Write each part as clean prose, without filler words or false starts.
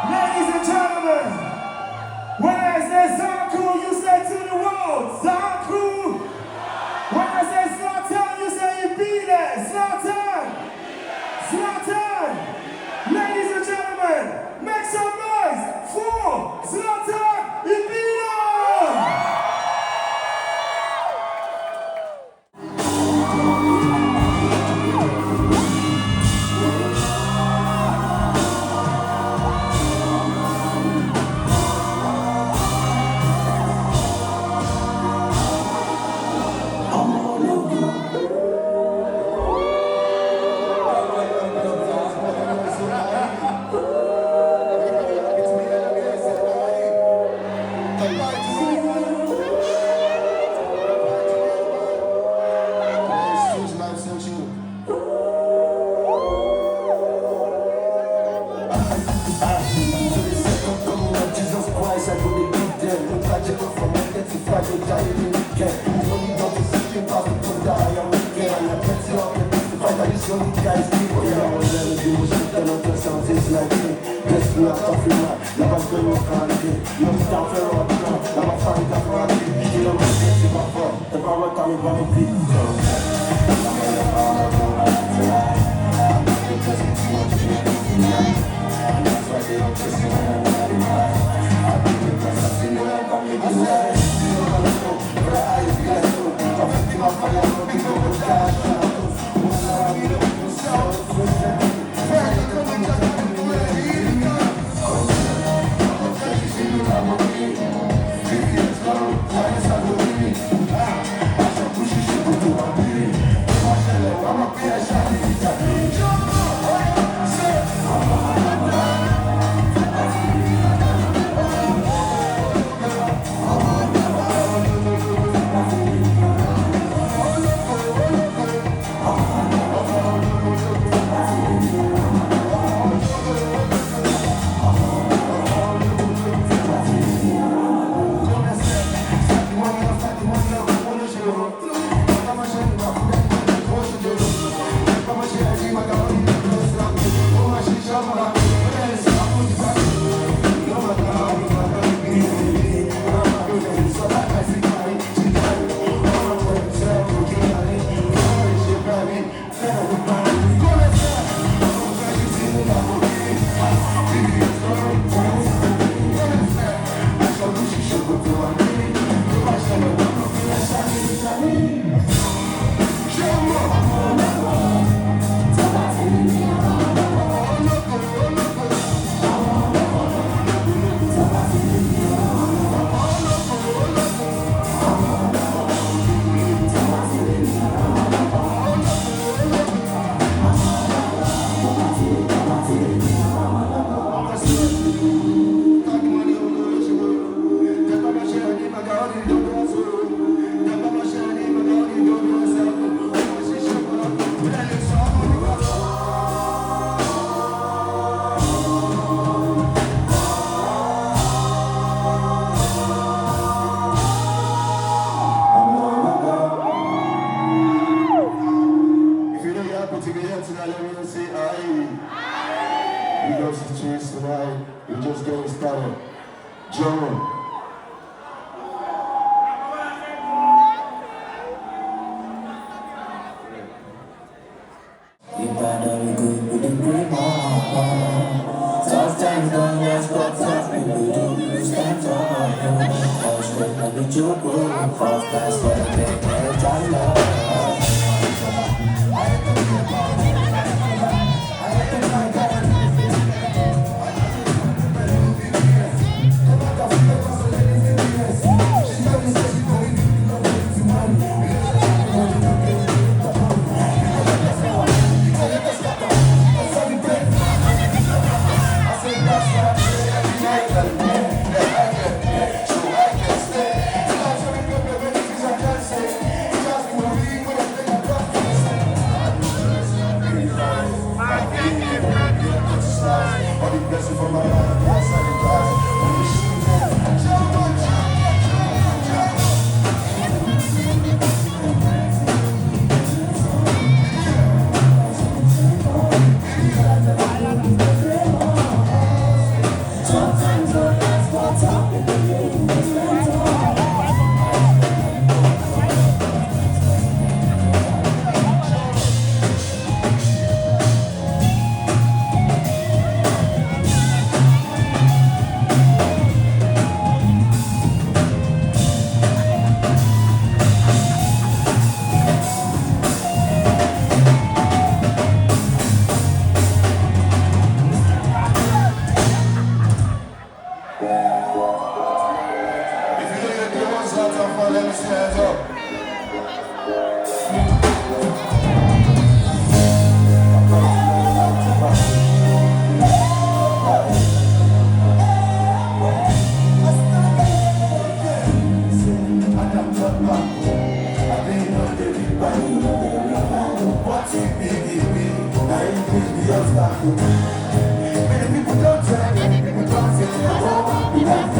Ladies and gentlemen, when I say Zanku, you say to the world, Zanku. When I say Zlatan, you say you be there, Zlatan. Zlatan. Ladies and gentlemen, make some noise for Zlatan Ibino. Many people don't try, we can't say we don't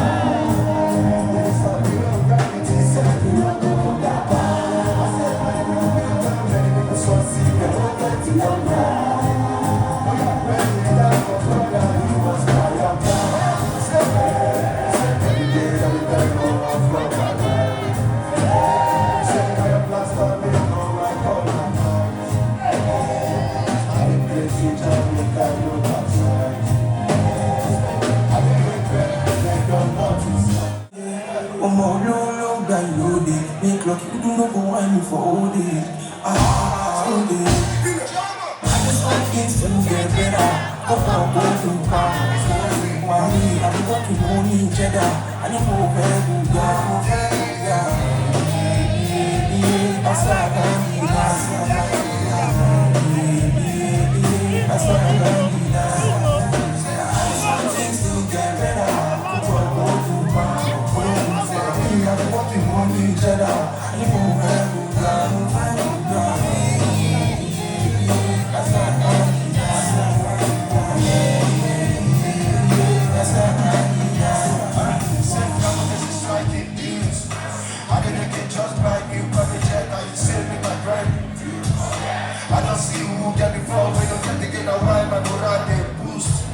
for all day. All day. I just want things to get better. Go for go to power. Money, I'm working on each other. I don't know where to go. That's why I can't be that. That's why I can't be that. I just want things to get better. Go for go to power. I'm working on each other. I don't know where to go. I don't see who get before we don't get to get a wife and go around and boost.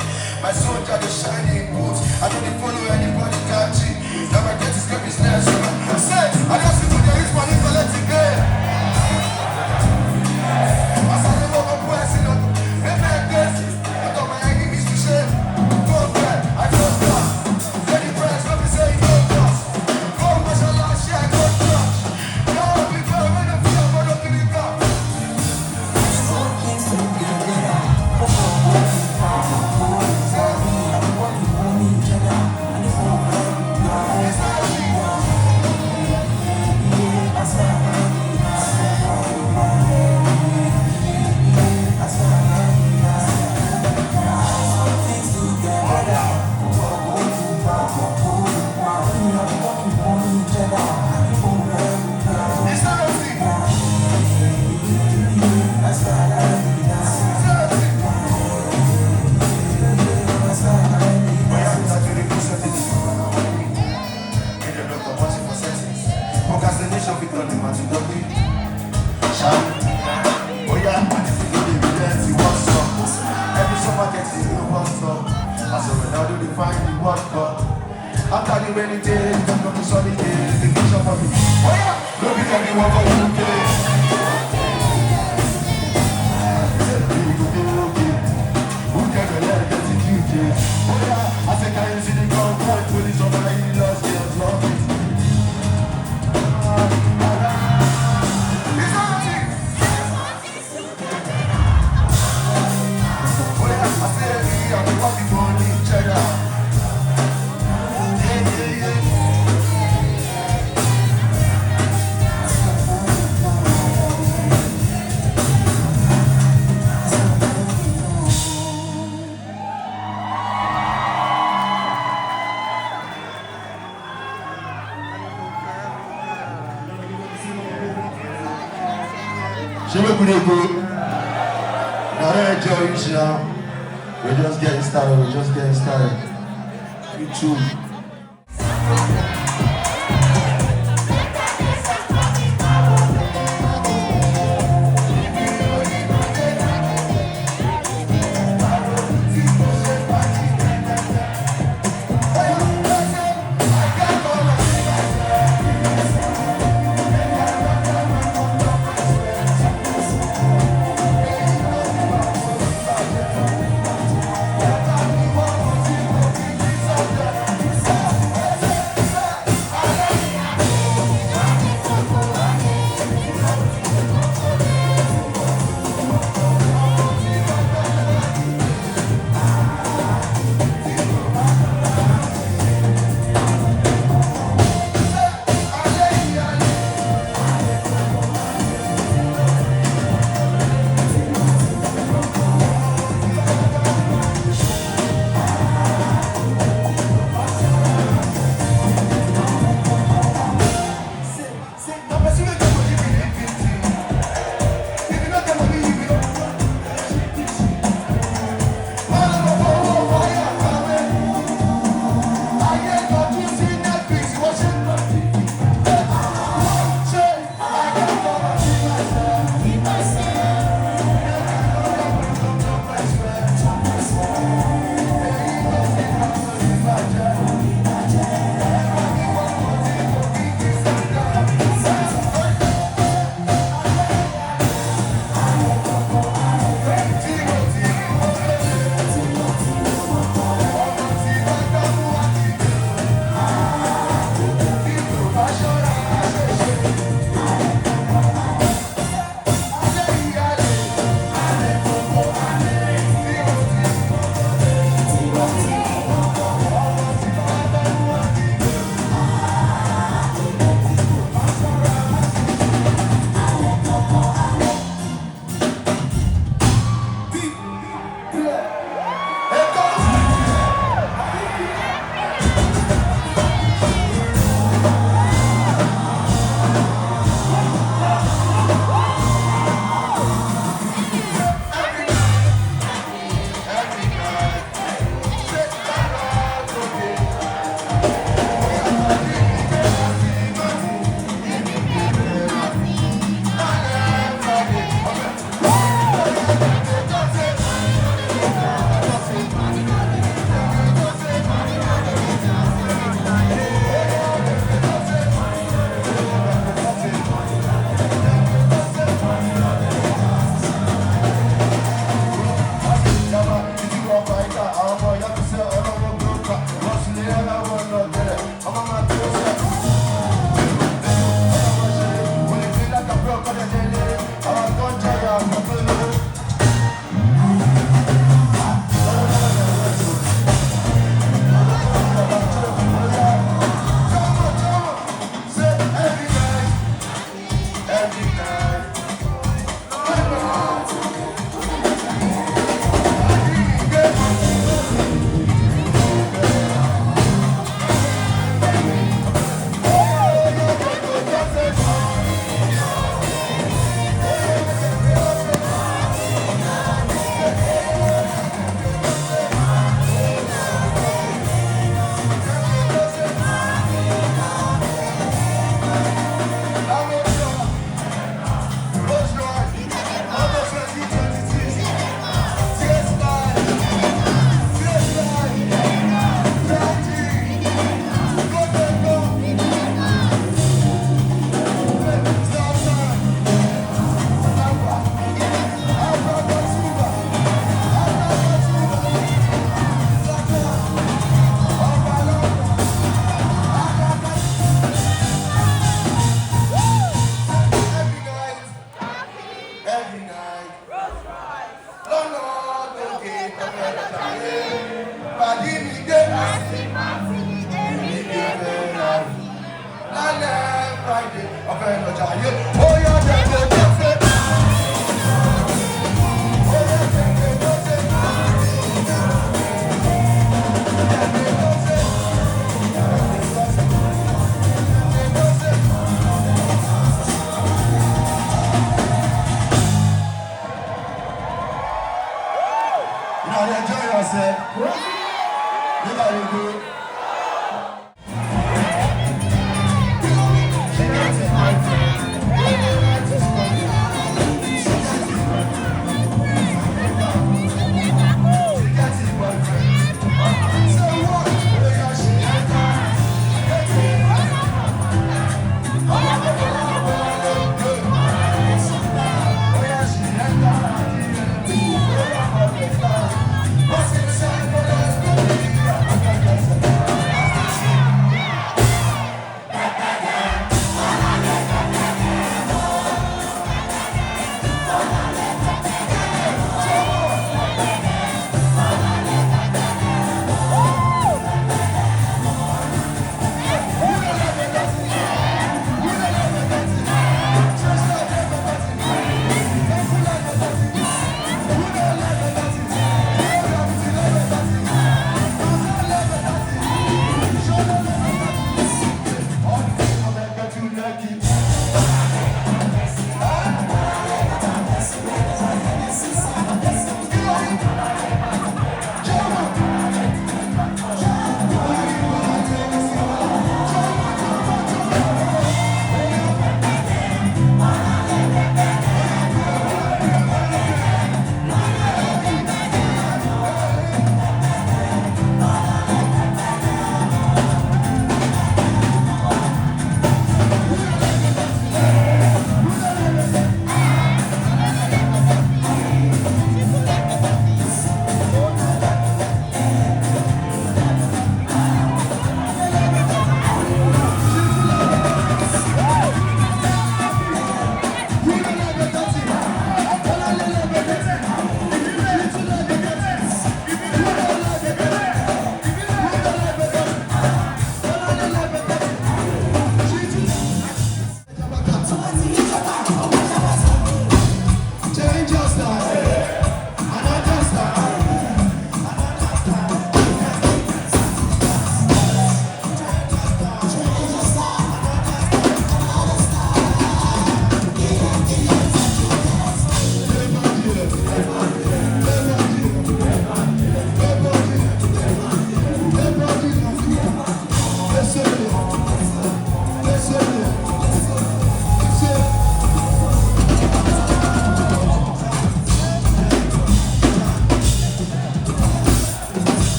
My soldier the shining boots. I don't follow anybody catching. Now my get is get business. I say, I don't see who there is money for let's get. I saw the local person on the back desk. I thought my enemies to shame. Go back, I don't stop. Any friends, let me say no cross. Go, mashallah, share, go crush. No, people, when I feel, I'm not going to go. After the rainy days, I'm going to sunny days, the vision for me. Oh yeah, look at everyone for UK. Who can the let get in UK? Oh yeah, I said, can you see the convoy? Police over the lost their love. It's nothing. Oh yeah, I said, I'm walking for each other. We're just getting started. You too.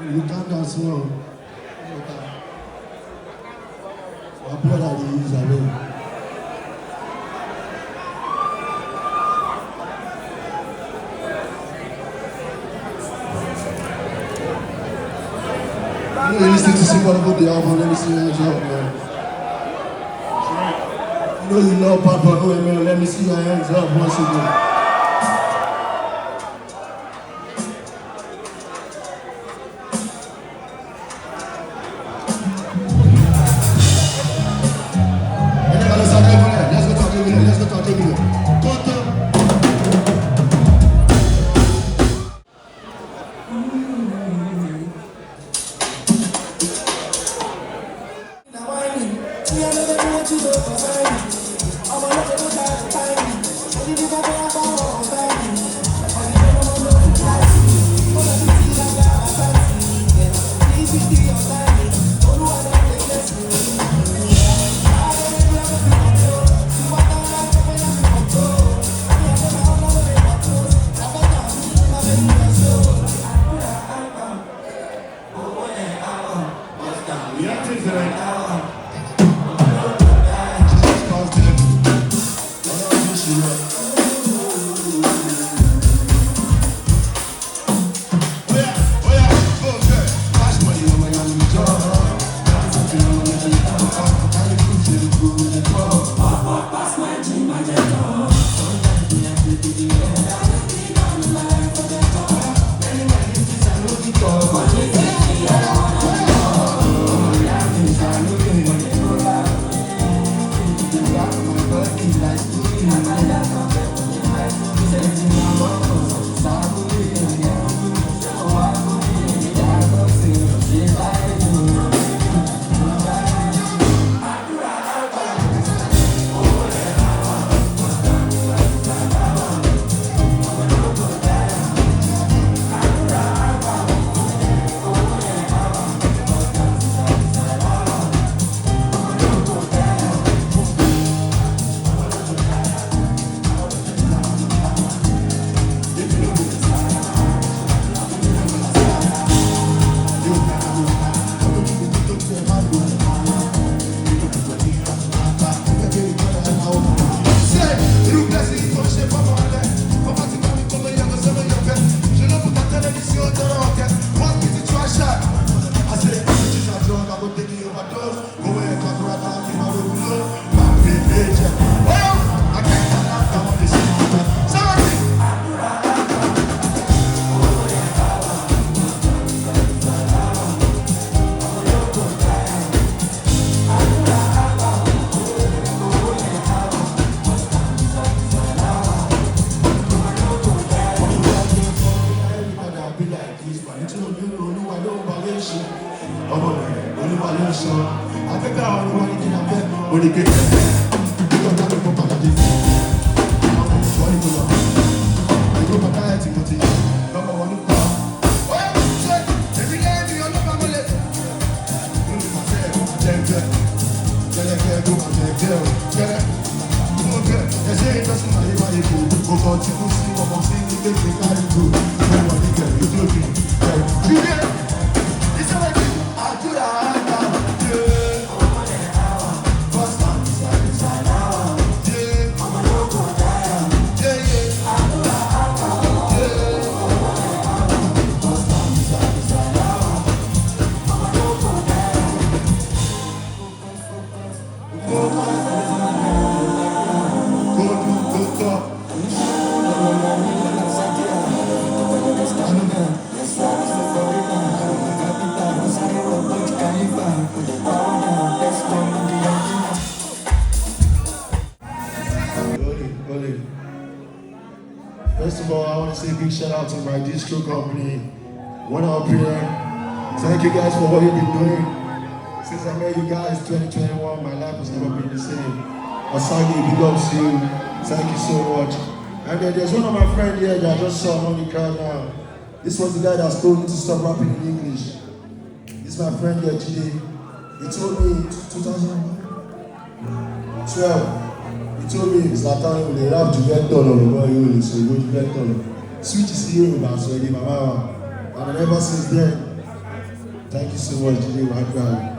You calm down slow. My brother will use away. You know, you listen to somebody about the album, let me see your hands up, man. You know you love Papa, oh man, let me see your hands up once again. Afẹ́fẹ́ àwọn ọmọ ní kí n afẹ́ oníke. Nígbà tá a lè fọ́ padà dé. Wọ́n ní kò lọ. Àyíkó bàtà ẹ̀ tí mo ti lọ́mọ wọn ní pa. Ó yẹ kó ṣe èmi lẹ́yìn mi ọlọ́pàá mọ́lẹ̀. Lórí màtẹ́ ẹ̀ jẹ́jẹ́. Jẹ́lẹ́kẹ́ tó máa jẹ́jẹ́ o. Jẹ́lẹ́. Ẹ̀ṣẹ́ ìtọ́sùn àyè báyìí kò. Kòkò tí kò sí ọmọ sí ilé ìgbé kárí kò. Mo wà ní kẹ̀lé tó kì í. Jíjẹ́ ìṣẹ́wẹ́ kí àdúrà àgbà jẹ́. First of all, I want to say a big shout out to my distro company, One Up Here. Thank you guys for what you've been doing. Since I met you guys 2021, my life has never been the same. Asagi, big ups to you. Thank you so much. And then there's one of my friends here that I just saw on the crowd now. This was the guy that told me to stop rapping in English. This is my friend here today. He told me in 2012. He told me Zlatan will rap to get done on the boy, so he go to get done. Switch is here about so he mama. And ever since then, thank you so much, today, my friend.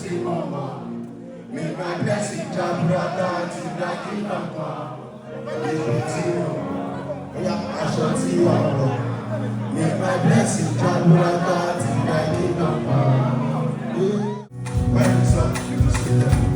May my blessing jump right down to that kingdom come. May my blessing jump right down to that kingdom come. When it's up, you will see them.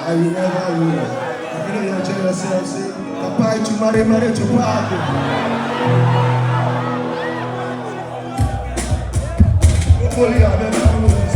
I will never lose. If you know you enjoy yourself, say, Papa, to marry to party. Hopefully, I'll never lose.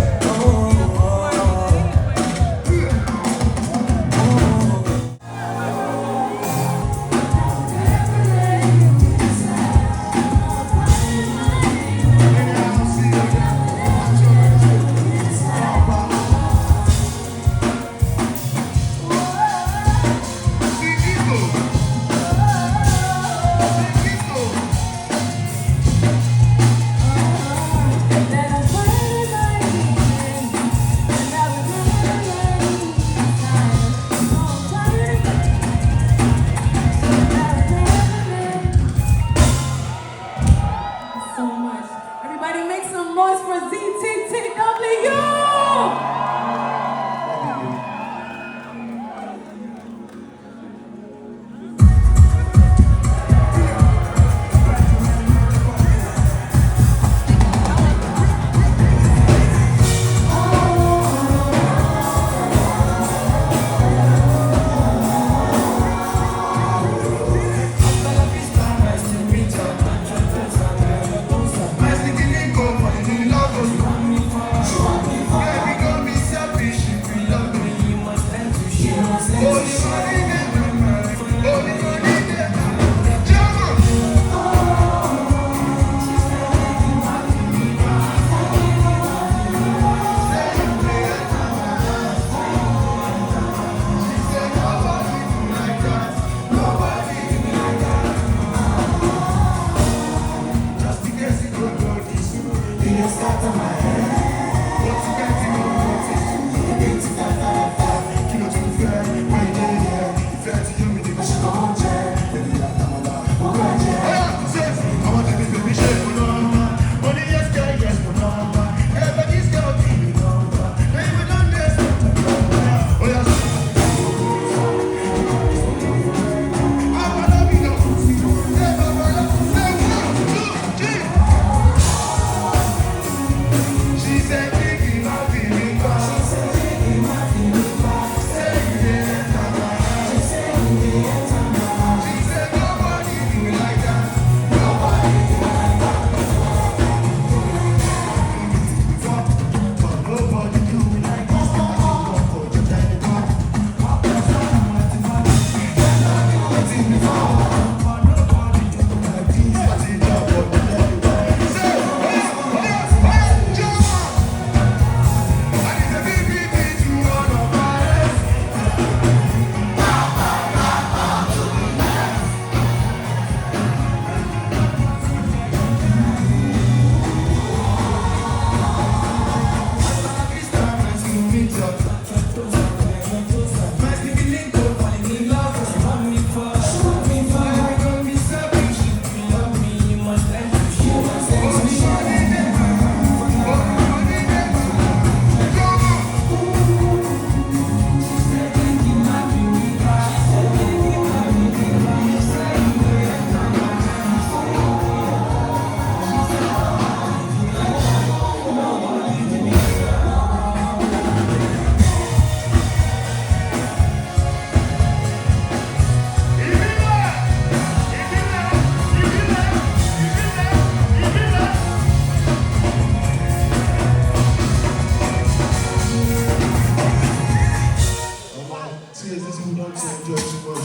says this people don't enjoy too much.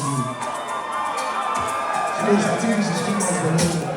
She knows activities is too much for her.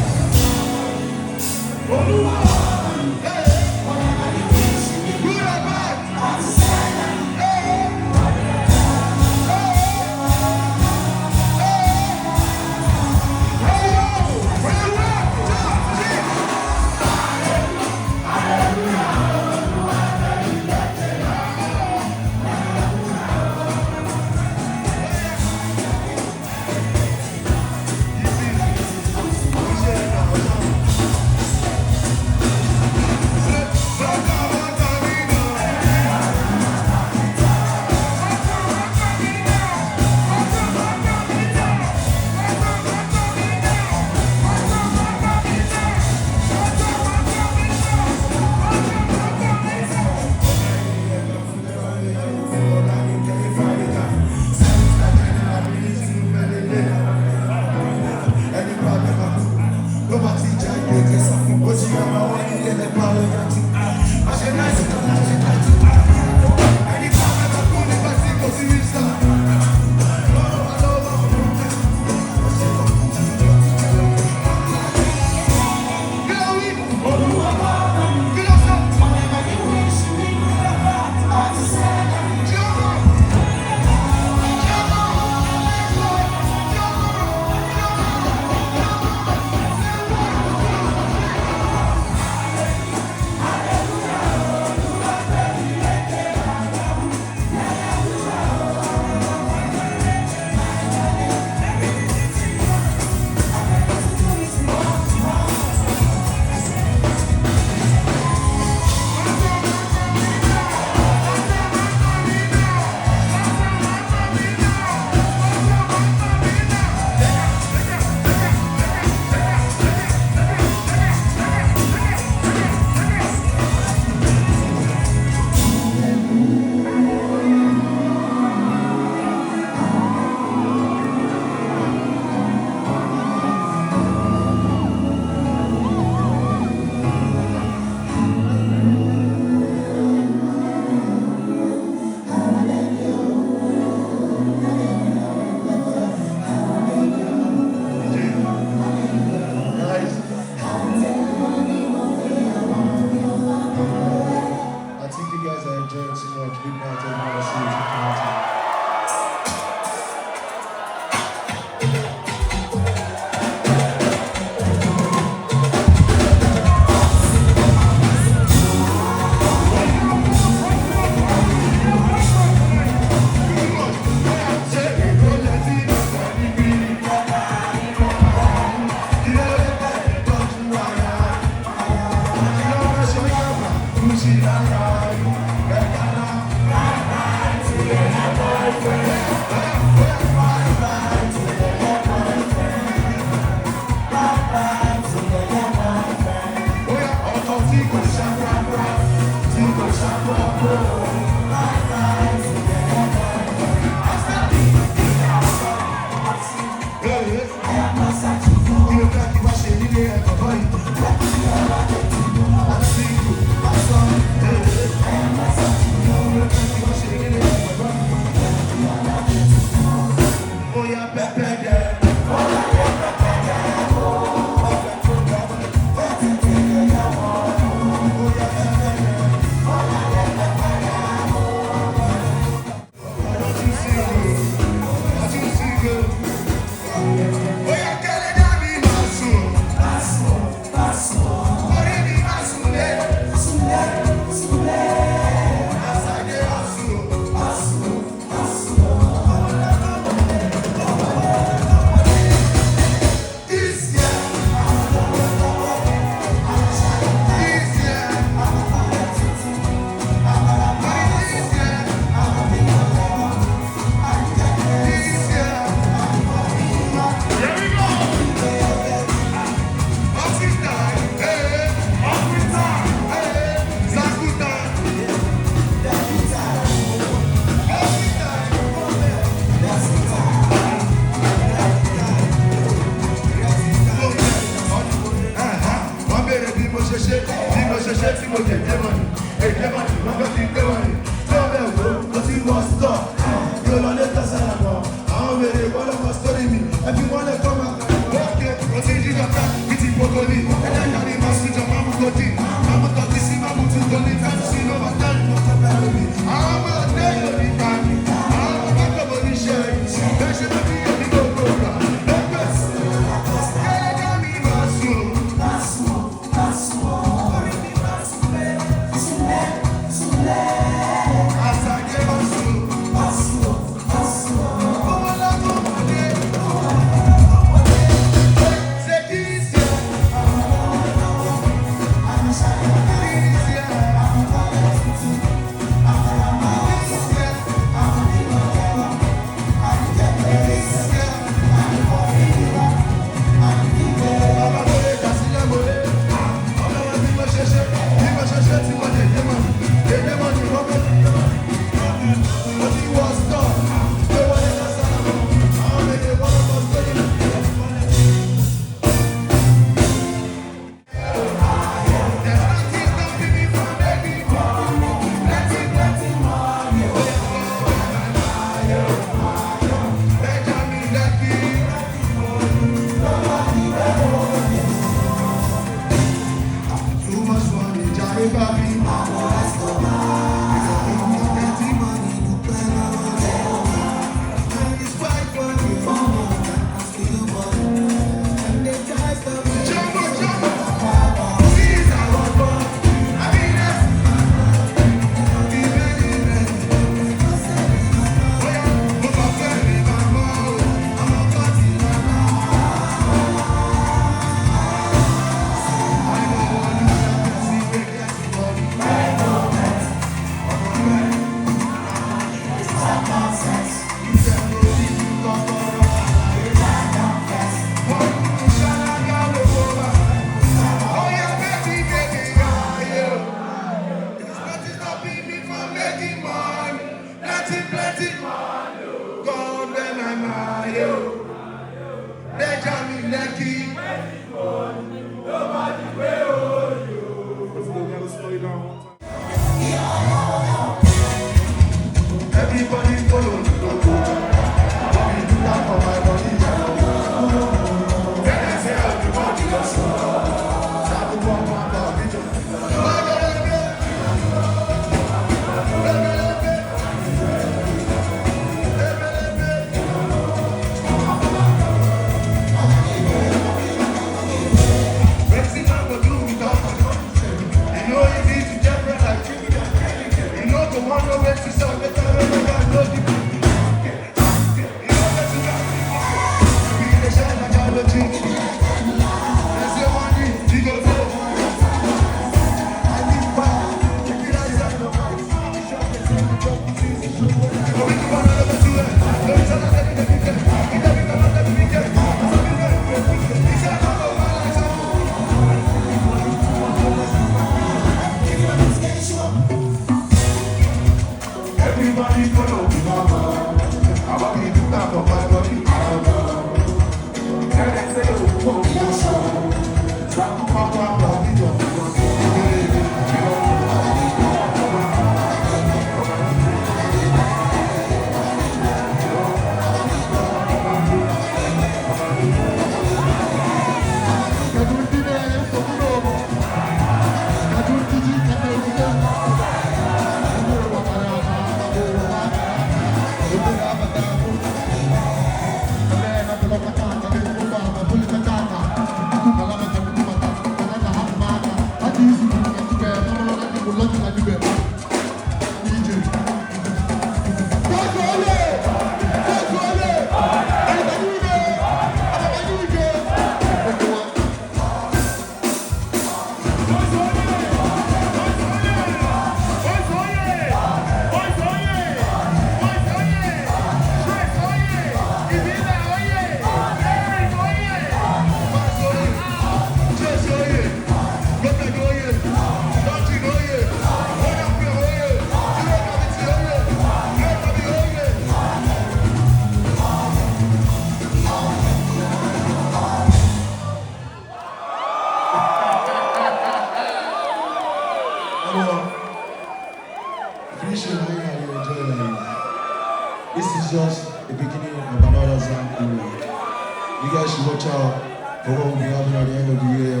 watch out for what will be happening at the end of the year.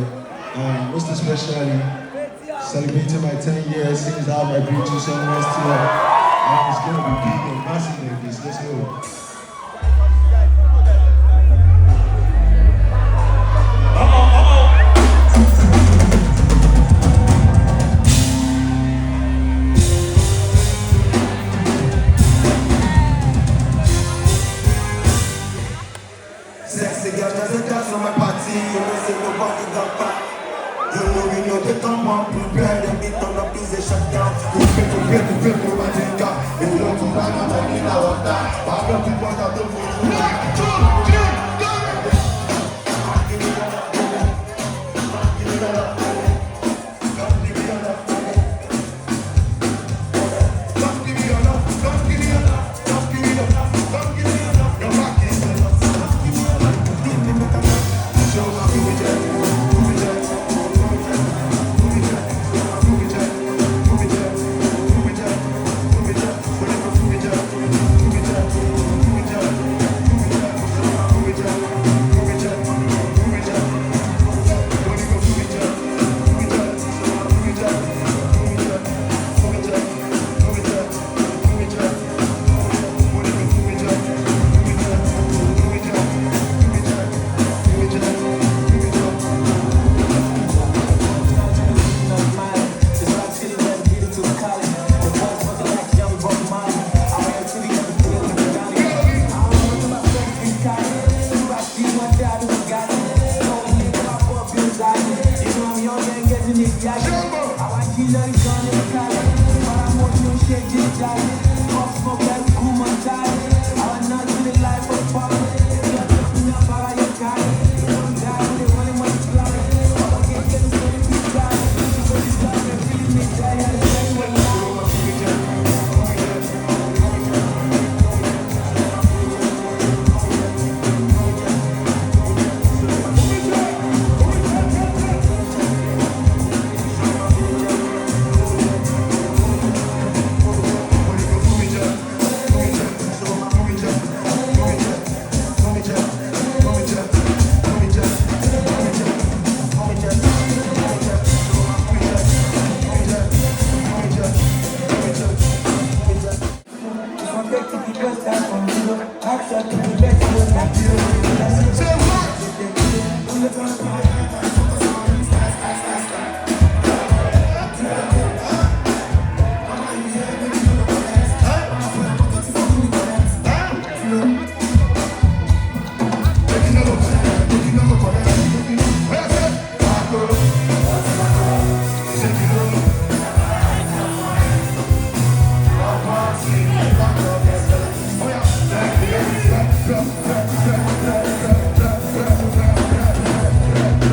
Most especially celebrating my 10 years since I have my beauty song next year. It's going to be big and massive like this. Let's go. Sexy girl, there's a dance on my party. You know, say nobody got back. You know, we know they come on, prepare them, they turn up, is a shutdown. Prepare for my finger. If you want to run out, I mean, I want that. But I got people that don't want to run. 1, 2, 3, go! Give me that up. Give me that up. Don't give me that up. Don't give me that up. Don't give me that up. Don't give me that up. Don't give me that up. Your back is the up. Don't give me that up. Give me that up. Show my who we get. Who we get. Who we get. Who we get. Who we get. Who we get. Who we get. Who we get. Whatever who we get. Who we get. Who we get. Who we get. Who we get. Who we get. Who we get. Whatever who we get. Who we get. Who we get. Who we get. Who we get. Who we get. Who we get. Whatever who we get. Who we get. Who we get. Who we get. Who we get.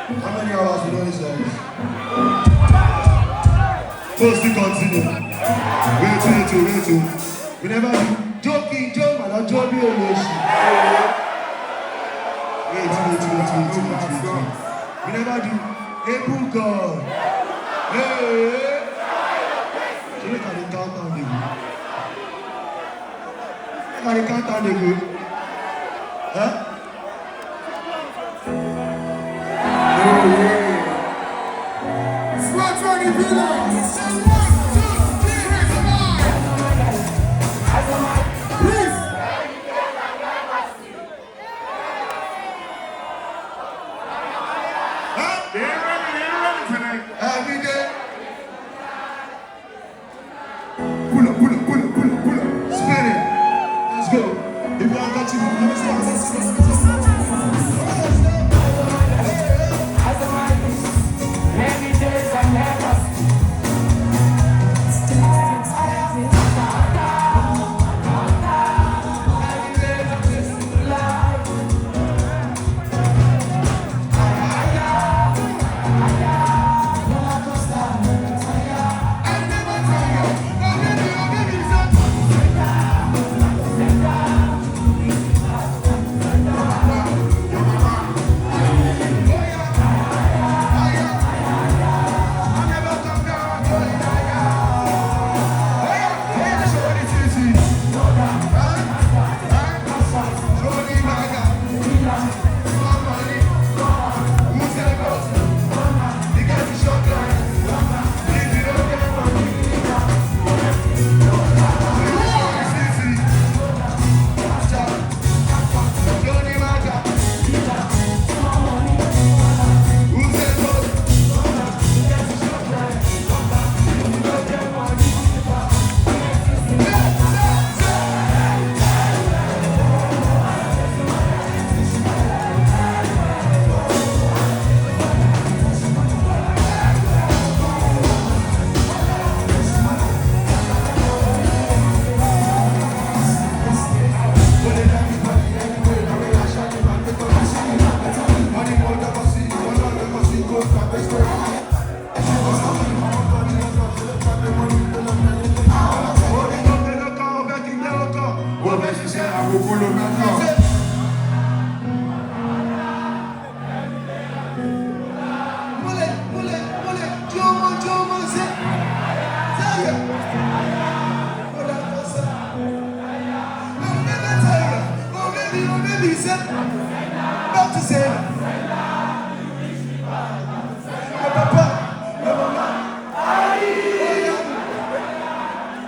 How many hours we don't listen? First to continue. Wait. We never do joking, joke, man, I'm joking. Wait. We never do able God. Hey. So look at the countdown, nigga. Look at the countdown, nigga. Huh? Zlatan, you be like.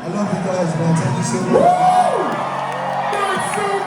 I love you guys, man. Thank you so much. That's so